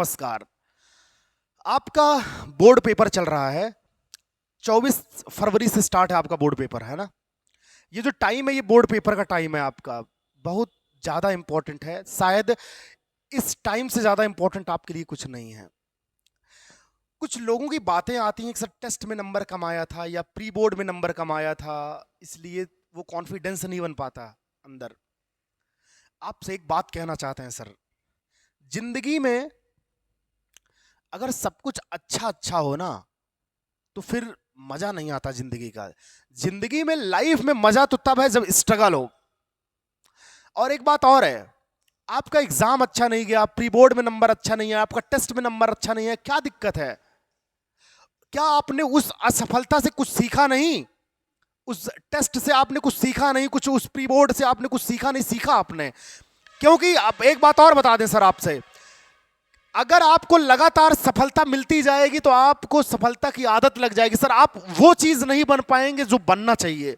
नमस्कार। आपका board paper चल रहा है। 24 फरवरी से स्टार्ट है आपका बोर्ड पेपर, है ना? ये जो टाइम है, ये बोर्ड पेपर का टाइम है आपका, बहुत ज़्यादा इंपॉर्टेंट है। शायद इस टाइम से ज़्यादा इंपॉर्टेंट आपके लिए कुछ नहीं है। कुछ लोगों की बातें आती हैं कि सर टेस्ट में नंबर कम आया था या प्री बोर्ड में नंबर कम आया था, इसलिए वो कॉन्फिडेंस नहीं बन पाता अंदर। आपसे एक बात कहना चाहते हैं सर, जिंदगी में अगर सब कुछ अच्छा अच्छा हो ना, तो फिर मजा नहीं आता जिंदगी का। जिंदगी में, लाइफ में मजा तो तब है जब स्ट्रगल हो। और एक बात और है, आपका एग्जाम अच्छा नहीं गया, प्री बोर्ड में नंबर अच्छा नहीं है, आपका टेस्ट में नंबर अच्छा नहीं है, क्या दिक्कत है? क्या आपने उस असफलता से कुछ सीखा नहीं? उस टेस्ट से आपने कुछ सीखा नहीं, कुछ उस प्री बोर्ड से आपने कुछ सीखा नहीं? सीखा आपने। क्योंकि आप एक बात और बता दें सर आपसे, अगर आपको लगातार सफलता मिलती जाएगी तो आपको सफलता की आदत लग जाएगी सर, आप वो चीज नहीं बन पाएंगे जो बनना चाहिए।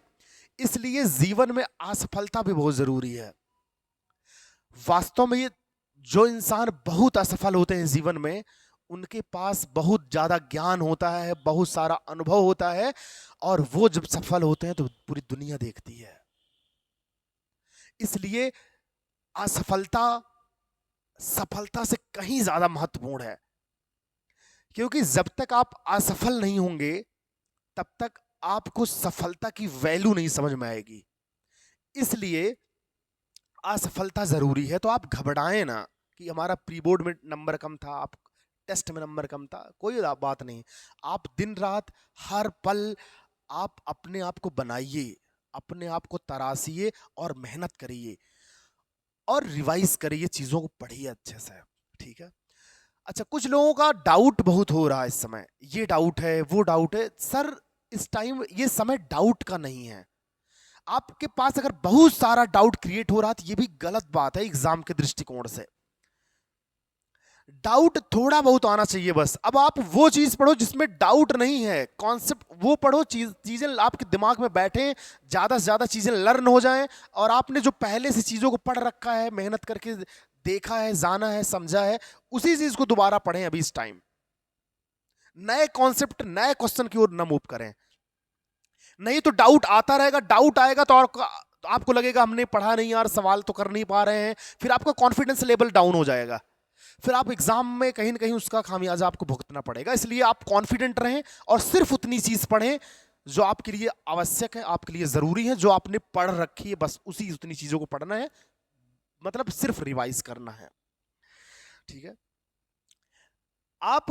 इसलिए जीवन में असफलता भी बहुत जरूरी है। वास्तव में ये जो इंसान बहुत असफल होते हैं जीवन में, उनके पास बहुत ज्यादा ज्ञान होता है, बहुत सारा अनुभव होता है, और वो जब सफल होते हैं तो पूरी दुनिया देखती है। इसलिए असफलता सफलता से कहीं ज्यादा महत्वपूर्ण है। क्योंकि जब तक आप असफल नहीं होंगे, तब तक आपको सफलता की वैल्यू नहीं समझ में आएगी। इसलिए असफलता जरूरी है। तो आप घबराएं ना कि हमारा प्री बोर्ड में नंबर कम था, आप टेस्ट में नंबर कम था, कोई बात नहीं। आप दिन रात हर पल आप अपने आप को बनाइए, अपने आप को तराशिए और मेहनत करिए और रिवाइज करिए, चीजों को पढ़िए अच्छे से। ठीक है? अच्छा, कुछ लोगों का डाउट बहुत हो रहा है इस समय, ये डाउट है वो डाउट है। सर इस टाइम ये समय डाउट का नहीं है। आपके पास अगर बहुत सारा डाउट क्रिएट हो रहा है तो ये भी गलत बात है एग्जाम के दृष्टिकोण से। डाउट थोड़ा बहुत आना चाहिए बस। अब आप वो चीज पढ़ो जिसमें डाउट नहीं है, कॉन्सेप्ट वो पढ़ो, चीजें आपके दिमाग में बैठे, ज्यादा से ज्यादा चीजें लर्न हो जाएं, और आपने जो पहले से चीजों को पढ़ रखा है, मेहनत करके देखा है, जाना है, समझा है, उसी चीज को दोबारा पढ़ें अभी इस टाइम। नए कॉन्सेप्ट, नए क्वेश्चन की ओर न मूव करें। नहीं तो डाउट आता रहेगा, डाउट आएगा तो और तो आपको लगेगा हमने पढ़ा नहीं यार, सवाल तो कर नहीं पा रहे हैं, फिर आपका कॉन्फिडेंस लेवल डाउन हो जाएगा, फिर आप एग्जाम में कहीं ना कहीं उसका खामियाजा आपको भुगतना पड़ेगा। इसलिए आप कॉन्फिडेंट रहें और सिर्फ उतनी चीज पढ़ें जो आपके लिए आवश्यक है, आपके लिए जरूरी है, जो आपने पढ़ रखी है, बस उसी उतनी चीजों को पढ़ना है, मतलब सिर्फ रिवाइज करना है। ठीक है? आप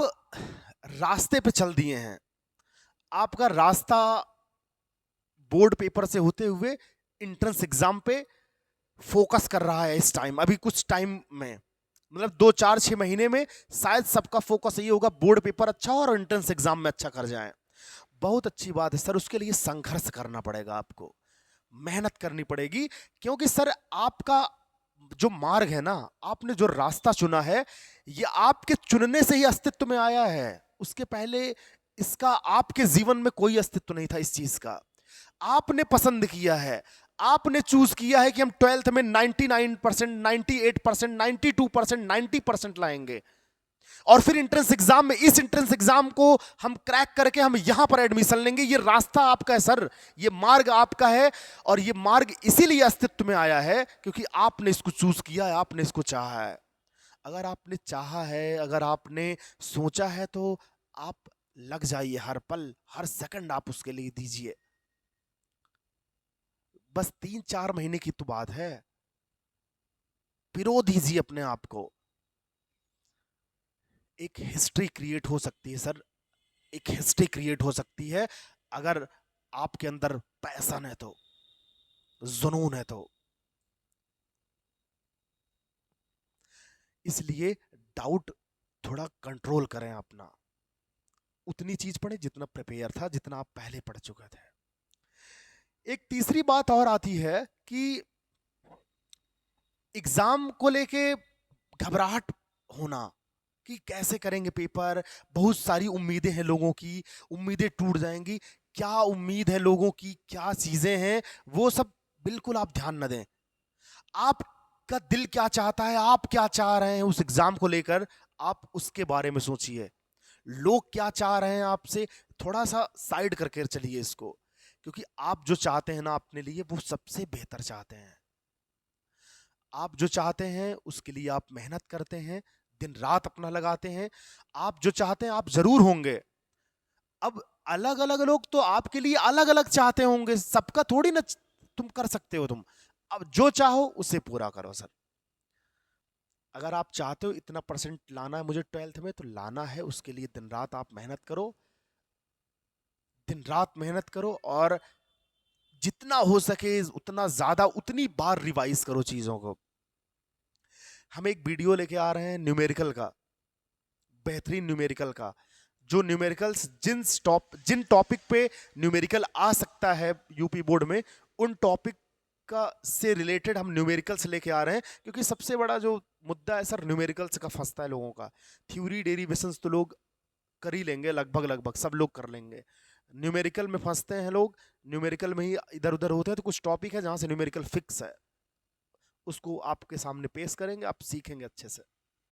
रास्ते पे चल दिए हैं, आपका रास्ता बोर्ड पेपर से होते हुए इंट्रेंस एग्जाम पे फोकस कर रहा है इस टाइम, अभी कुछ टाइम में, मतलब 2 4 6 महीने में शायद सबका फोकस ये होगा बोर्ड पेपर अच्छा हो और एंट्रेंस एग्जाम में अच्छा कर जाए। बहुत अच्छी बात है सर, उसके लिए संघर्ष करना पड़ेगा, आपको मेहनत करनी पड़ेगी। क्योंकि सर आपका जो मार्ग है ना, आपने जो रास्ता चुना है, ये आपके चुनने से ही अस्तित्व में आया है। उसके पहले इसका आपके जीवन में कोई अस्तित्व नहीं था इस चीज का। आपने पसंद किया है, आपने चूज किया है कि हम 12th में 99%, 98%, 92%, 90% लाएंगे, और फिर एंट्रेंस एग्जाम में इस एंट्रेंस एग्जाम को हम क्रैक करके हम यहां पर एडमिशन लेंगे। ये रास्ता आपका है सर, ये मार्ग आपका है, और ये मार्ग इसीलिए अस्तित्व में आया है क्योंकि आपने इसको चूज किया है, आपने इसको चाहा है। अगर आपने चाहा है, अगर आपने सोचा है, तो आप लग जाइए, हर पल हर सेकंड आप उसके लिए दीजिए। बस 3 4 महीने की तो बात है, पिरो दीजिए अपने आप को। एक हिस्ट्री क्रिएट हो सकती है सर, एक हिस्ट्री क्रिएट हो सकती है अगर आपके अंदर पैशन है तो, जुनून है तो। इसलिए डाउट थोड़ा कंट्रोल करें अपना, उतनी चीज पढ़े जितना प्रिपेयर था, जितना आप पहले पढ़ चुके थे। एक तीसरी बात और आती है कि एग्जाम को लेके घबराहट होना कि कैसे करेंगे पेपर, बहुत सारी उम्मीदें हैं लोगों की, उम्मीदें टूट जाएंगी। क्या उम्मीद है लोगों की, क्या चीजें हैं, वो सब बिल्कुल आप ध्यान न दें। आपका दिल क्या चाहता है, आप क्या चाह रहे हैं उस एग्जाम को लेकर, आप उसके बारे में सोचिए। लोग क्या चाह रहे हैं आपसे, थोड़ा सा साइड करके चलिए इसको, क्योंकि आप जो चाहते हैं ना अपने लिए वो सबसे बेहतर चाहते हैं। आप जो चाहते हैं उसके लिए आप मेहनत करते हैं, दिन रात अपना लगाते हैं। आप जो चाहते हैं आप जरूर होंगे। अब अलग अलग लोग तो आपके लिए अलग अलग चाहते होंगे, सबका थोड़ी ना तुम कर सकते हो तुम। अब जो चाहो उसे पूरा करो सर। अगर आप चाहते हो इतना परसेंट लाना है मुझे 12th में, तो लाना है, उसके लिए दिन रात आप मेहनत करो, दिन रात मेहनत करो, और जितना हो सके उतना ज्यादा उतनी बार रिवाइज करो चीजों को। हम एक वीडियो लेके आ रहे हैं न्यूमेरिकल का, बेहतरीन न्यूमेरिकल का, जो न्यूमेरिकल्स जिन टॉपिक पे न्यूमेरिकल आ सकता है यूपी बोर्ड में, उन टॉपिक का से रिलेटेड हम न्यूमेरिकल्स लेके आ रहे हैं। क्योंकि सबसे बड़ा जो मुद्दा है सर न्यूमेरिकल्स का फंसता है लोगों का। थ्योरी डेरिवेशंस तो लोग कर ही लेंगे, लगभग लगभग सब लोग कर लेंगे। न्यूमेरिकल में फंसते हैं लोग, न्यूमेरिकल में ही इधर उधर होते हैं। तो कुछ टॉपिक है जहां से न्यूमेरिकल फिक्स है, उसको आपके सामने पेश करेंगे, आप सीखेंगे अच्छे से।